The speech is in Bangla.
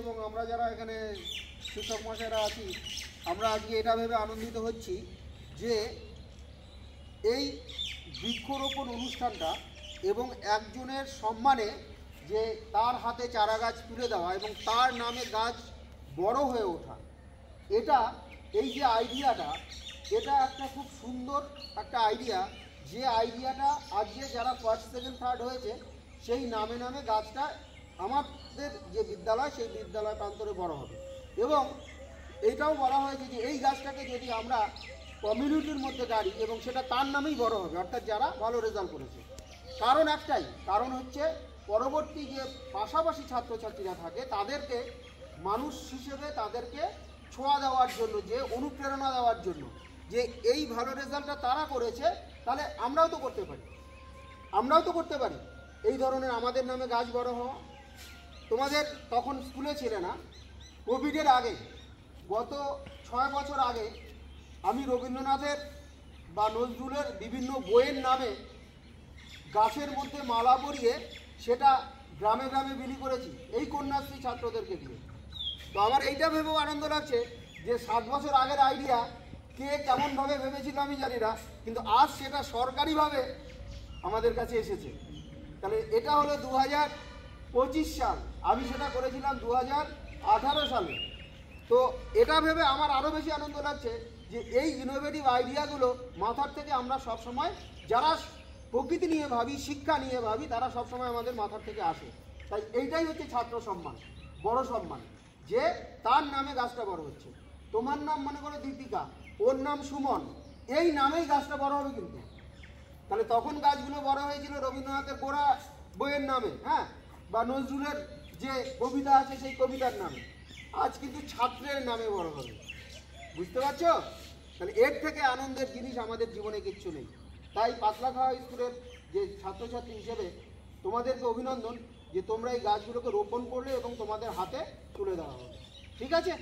এবং আমরা যারা এখানে শিক্ষক মশাইরা আছি, আমরা আজকে এটা ভেবে আনন্দিত হচ্ছি যে এই বৃক্ষরোপণ অনুষ্ঠানটা এবং একজনের সম্মানে যে তার হাতে চারা গাছ তুলে দেওয়া এবং তার নামে গাছ বড় হয়ে ওঠা, এটা এই যে আইডিয়াটা, এটা একটা খুব সুন্দর একটা আইডিয়া। যে আইডিয়াটা আজকে যারা ফার্স্ট সেকেন্ড থার্ড হয়েছে সেই নামে নামে গাছটা আমাদের যে বিদ্যালয় সেই বিদ্যালয় প্রান্তরে বড় হবে। এবং এইটাও বলা হয়েছে যে এই গাছটাকে যদি আমরা কমিউনিটির মধ্যে গাড়ি এবং সেটা তার নামেই বড় হবে, অর্থাৎ যারা ভালো রেজাল্ট করেছে। কারণ একটাই, কারণ হচ্ছে পরবর্তী যে পাশাপাশি ছাত্রছাত্রীরা থাকে তাদেরকে মানুষ হিসেবে তাদেরকে ছোঁয়া দেওয়ার জন্য, যে অনুপ্রেরণা দেওয়ার জন্য যে এই ভালো রেজাল্টটা তারা করেছে, তাহলে আমরাও তো করতে পারি এই ধরনের আমাদের নামে গাছ বড় হওয়া। তোমাদের তখন স্কুলে ছিলে না, কোভিডের আগে, গত 6 বছর আগে আমি রবীন্দ্রনাথের বা নজরুলের বিভিন্ন বইয়ের নামে গাছের মধ্যে মালা পরিয়ে সেটা গ্রামে গ্রামে বিলি করেছি এই কন্যাশ্রী ছাত্রদেরকে দিয়ে। তো আমার এইটা ভেবেও আনন্দ লাগছে যে 7 বছর আগের আইডিয়া কে কেমনভাবে ভেবেছিল আমি জানি না, কিন্তু আজ সেটা সরকারিভাবে আমাদের কাছে এসেছে। তাহলে এটা হলো 2025 সাল, আমি সেটা করেছিলাম 2018 সালে। তো এটা ভেবে আমার আরও বেশি আনন্দ লাগছে যে এই ইনোভেটিভ আইডিয়াগুলো মাথার থেকে আমরা সবসময়, যারা প্রকৃতি নিয়ে ভাবি, শিক্ষা নিয়ে ভাবি, তারা সবসময় আমাদের মাথার থেকে আসে। তাই এইটাই হচ্ছে ছাত্র সম্মান, বড় সম্মান, যে তার নামে গাছটা বড় হচ্ছে। তোমার নাম মনে করো দীপিকা, ওর নাম সুমন, এই নামেই গাছটা বড় হবে কিন্তু। তাহলে তখন গাছগুলো বড় হয়েছিল রবীন্দ্রনাথের গোড়া বইয়ের নামে, হ্যাঁ, বা নজরুলের যে কবিতা আছে সেই কবিতার নামে। আজ কিন্তু ছাত্রের নামে বড় হবে, বুঝতে পারছো? তাহলে এর থেকে আনন্দের জিনিস আমাদের জীবনে কিচ্ছু নেই। তাই পাতলাখাওয়া স্কুলের যে ছাত্রছাত্রী হিসেবে তোমাদেরকে অভিনন্দন যে তোমরা এই গাছগুলোকে রোপণ করলে এবং তোমাদের হাতে তুলে দেওয়া হবে। ঠিক আছে?